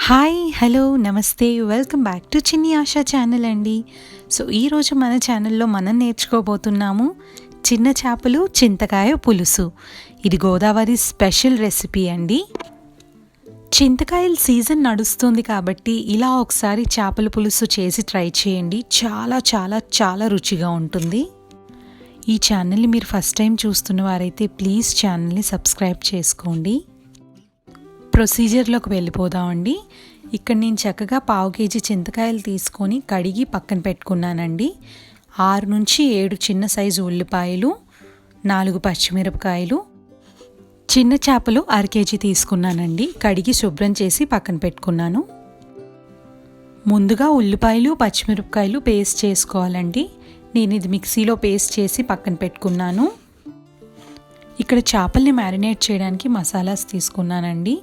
Hi hello నమస్తే welcome back to చిన్ని ASHA channel అండి. సో ఈరోజు మన ఛానల్లో మనం నేర్చుకోబోతున్నాము చిన్న చేపలు చింతకాయ పులుసు. ఇది గోదావరి స్పెషల్ రెసిపీ అండి. చింతకాయల సీజన్ నడుస్తుంది కాబట్టి ఇలా ఒకసారి చేపల పులుసు చేసి ట్రై చేయండి. చాలా చాలా చాలా రుచిగా ఉంటుంది. ఈ ఛానల్ని మీరు ఫస్ట్ టైం చూస్తున్న వారైతే ప్లీజ్ ఛానల్ని సబ్స్క్రైబ్ చేసుకోండి. ప్రొసీజర్లోకి వెళ్ళిపోదామండి. ఇక్కడ నేను చక్కగా 1/2 kg చింతకాయలు తీసుకొని కడిగి పక్కన పెట్టుకున్నానండి. 6 నుంచి 7 చిన్న సైజు ఉల్లిపాయలు, 4 పచ్చిమిరపకాయలు, చిన్న చేపలు 1/2 kg తీసుకున్నానండి. కడిగి శుభ్రం చేసి పక్కన పెట్టుకున్నాను. ముందుగా ఉల్లిపాయలు పచ్చిమిరపకాయలు పేస్ట్ చేసుకోవాలండి. నేను ఇది మిక్సీలో పేస్ట్ చేసి పక్కన పెట్టుకున్నాను. ఇక్కడ చేపల్ని మ్యారినేట్ చేయడానికి మసాలాస్ తీసుకున్నానండి.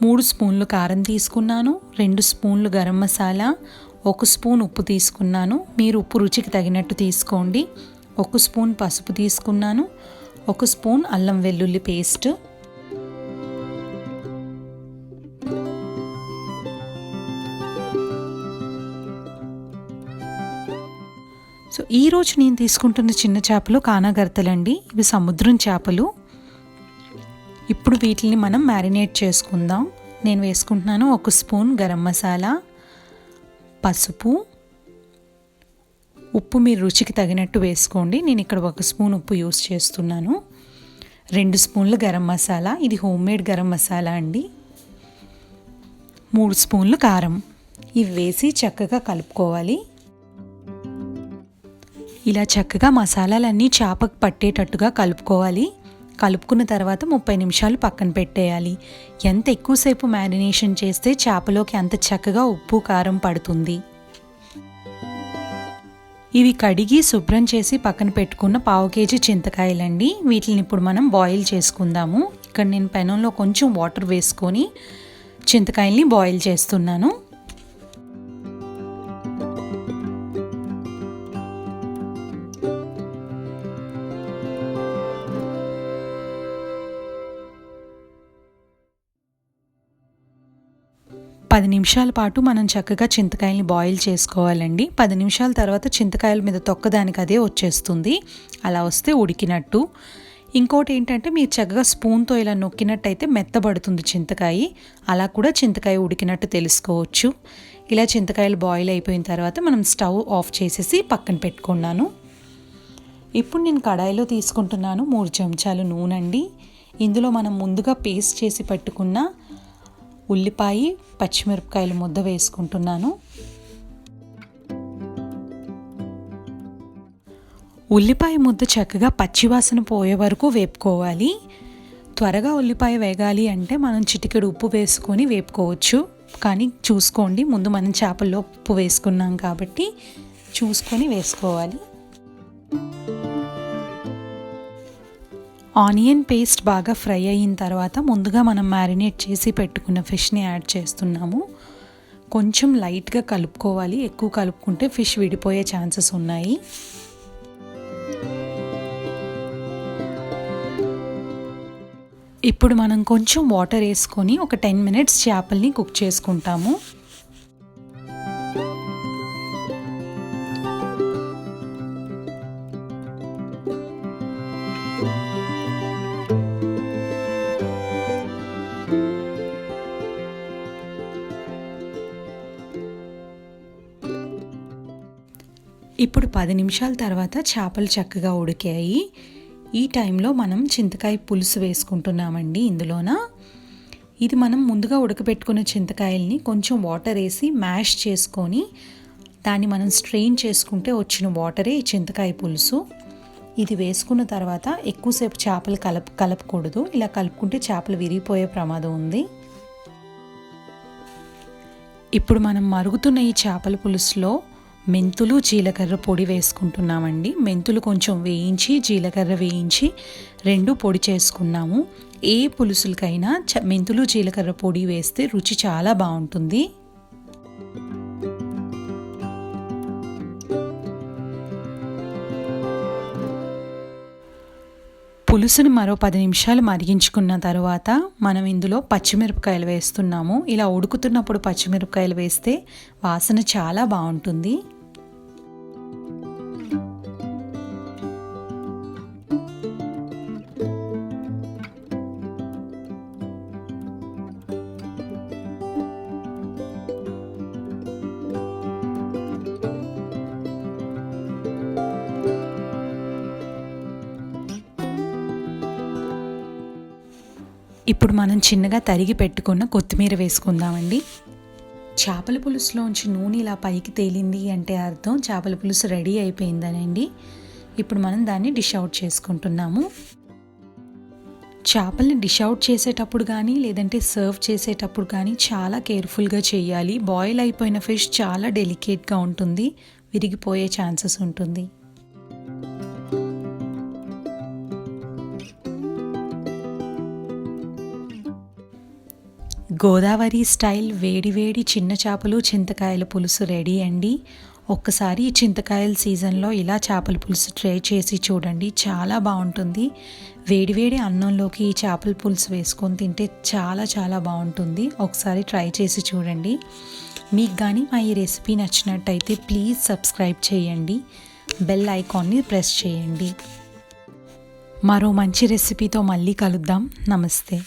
3 స్పూన్లు కారం తీసుకున్నాను, 2 స్పూన్లు గరం మసాలా, 1 స్పూన్ ఉప్పు తీసుకున్నాను. మీరు ఉప్పు రుచికి తగినట్టు తీసుకోండి. 1 స్పూన్ పసుపు తీసుకున్నాను, 1 స్పూన్ అల్లం వెల్లుల్లి పేస్ట్, సో ఈరోజు నేను తీసుకుంటున్న చిన్న చేపలు కానాగర్తలండి. ఇవి సముద్రం చేపలు. ఇప్పుడు వీటిని మనం మ్యారినేట్ చేసుకుందాం. నేను వేసుకుంటున్నాను 1 స్పూన్ గరం మసాలా, పసుపు, ఉప్పు మీరు రుచికి తగినట్టు వేసుకోండి. నేను ఇక్కడ 1 స్పూన్ ఉప్పు యూస్ చేస్తున్నాను. 2 స్పూన్లు గరం మసాలా, ఇది హోమ్మేడ్ గరం మసాలా అండి. 3 స్పూన్లు కారం. ఇవి వేసి చక్కగా కలుపుకోవాలి. ఇలా చక్కగా మసాలాలన్నీ చేపకు పట్టేటట్టుగా కలుపుకోవాలి. కలుపుకున్న తర్వాత 30 నిమిషాలు పక్కన పెట్టేయాలి. ఎంత ఎక్కువసేపు మ్యారినేషన్ చేస్తే చేపలోకి అంత చక్కగా ఉప్పు కారం పడుతుంది. ఇవి కడిగి శుభ్రం చేసి పక్కన పెట్టుకున్న 1/2 kg చింతకాయలండి. వీటిని ఇప్పుడు మనం బాయిల్ చేసుకుందాము. ఇక్కడ నేను పెనంలో కొంచెం వాటర్ వేసుకొని చింతకాయల్ని బాయిల్ చేస్తున్నాను. పది నిమిషాల పాటు మనం చక్కగా చింతకాయల్ని బాయిల్ చేసుకోవాలండి. 10 నిమిషాల తర్వాత చింతకాయల మీద తొక్కదానికి అదే వచ్చేస్తుంది. అలా వస్తే ఉడికినట్టు. ఇంకోటి ఏంటంటే మీరు చక్కగా స్పూన్తో ఇలా నొక్కినట్టయితే మెత్తబడుతుంది చింతకాయ. అలా కూడా చింతకాయ ఉడికినట్టు తెలుసుకోవచ్చు. ఇలా చింతకాయలు బాయిల్ అయిపోయిన తర్వాత మనం స్టవ్ ఆఫ్ చేసేసి పక్కన పెట్టుకున్నాను. ఇప్పుడు నేను కడాయిలో తీసుకుంటున్నాను 3 చెంచాలు నూనె అండి. ఇందులో మనం ముందుగా పేస్ట్ చేసి పెట్టుకున్న ఉల్లిపాయ పచ్చిమిరపకాయలు ముద్ద వేసుకుంటున్నాను. ఉల్లిపాయ ముద్ద చక్కగా పచ్చివాసన పోయే వరకు వేపుకోవాలి. త్వరగా ఉల్లిపాయ వేగాలి అంటే మనం చిటికెడు ఉప్పు వేసుకొని వేపుకోవచ్చు. కానీ చూసుకోండి, ముందు మనం చేపల్లో ఉప్పు వేసుకున్నాం కాబట్టి చూసుకొని వేసుకోవాలి. ఆనియన్ పేస్ట్ బాగా ఫ్రై అయిన తర్వాత ముందుగా మనం మ్యారినేట్ చేసి పెట్టుకున్న ఫిష్ని యాడ్ చేస్తున్నాము. కొంచెం లైట్గా కలుపుకోవాలి. ఎక్కువ కలుపుకుంటే ఫిష్ విడిపోయే ఛాన్సెస్ ఉన్నాయి. ఇప్పుడు మనం కొంచెం వాటర్ వేసుకొని ఒక 10 minutes చేపల్ని కుక్ చేసుకుంటాము. ఇప్పుడు 10 నిమిషాల తర్వాత చేపలు చక్కగా ఉడికాయి. ఈ టైంలో మనం చింతకాయ పులుసు వేసుకుంటున్నామండి. ఇందులోన ఇది మనం ముందుగా ఉడకబెట్టుకున్న చింతకాయల్ని కొంచెం వాటర్ వేసి మ్యాష్ చేసుకొని దాన్ని మనం స్ట్రెయిన్ చేసుకుంటే వచ్చిన వాటరే ఈ చింతకాయ పులుసు. ఇది వేసుకున్న తర్వాత ఎక్కువసేపు చేపలు కలపకూడదు. ఇలా కలుపుకుంటే చేపలు విరిగిపోయే ప్రమాదం ఉంది. ఇప్పుడు మనం మరుగుతున్న ఈ చేపల పులుసులో మెంతులు జీలకర్ర పొడి వేసుకుంటున్నామండి. మెంతులు కొంచెం వేయించి జీలకర్ర వేయించి 2 పొడి చేసుకున్నాము. ఏ పులుసులకైనా మెంతులు జీలకర్ర పొడి వేస్తే రుచి చాలా బాగుంటుంది. పులుసుని మరో 10 నిమిషాలు మరిగించుకున్న తర్వాత మనం ఇందులో పచ్చిమిరపకాయలు వేస్తున్నాము. ఇలా ఉడుకుతున్నప్పుడు పచ్చిమిరపకాయలు వేస్తే వాసన చాలా బాగుంటుంది. ఇప్పుడు మనం చిన్నగా తరిగి పెట్టుకున్న కొత్తిమీర వేసుకుందామండి. చేపల పులుసులోంచి నూనె ఇలా పైకి తేలింది అంటే అర్థం చేపల పులుసు రెడీ అయిపోయిందనండి. ఇప్పుడు మనం దాన్ని డిష్ అవుట్ చేసుకుంటున్నాము. చేపల్ని డిష్ అవుట్ చేసేటప్పుడు కానీ లేదంటే సర్వ్ చేసేటప్పుడు కానీ చాలా కేర్ఫుల్గా చేయాలి. బాయిల్ అయిపోయిన ఫిష్ చాలా డెలికేట్గా ఉంటుంది, విరిగిపోయే ఛాన్సెస్ ఉంటుంది. గోదావరి స్టైల్ వేడివేడి చిన్న చేపలు చింతకాయల పులుసు రెడీ అండి. ఒక్కసారి ఈ చింతకాయల సీజన్లో ఇలా చేపల పులుసు ట్రై చేసి చూడండి, చాలా బాగుంటుంది. వేడివేడి అన్నంలోకి ఈ చేపల పులుసు వేసుకొని తింటే చాలా చాలా బాగుంటుంది. ఒకసారి ట్రై చేసి చూడండి. మీకు కానీ మా ఈ రెసిపీ నచ్చినట్టయితే ప్లీజ్ సబ్స్క్రైబ్ చేయండి, బెల్ ఐకాన్ని ప్రెస్ చేయండి. మరో మంచి రెసిపీతో మళ్ళీ కలుద్దాం. నమస్తే.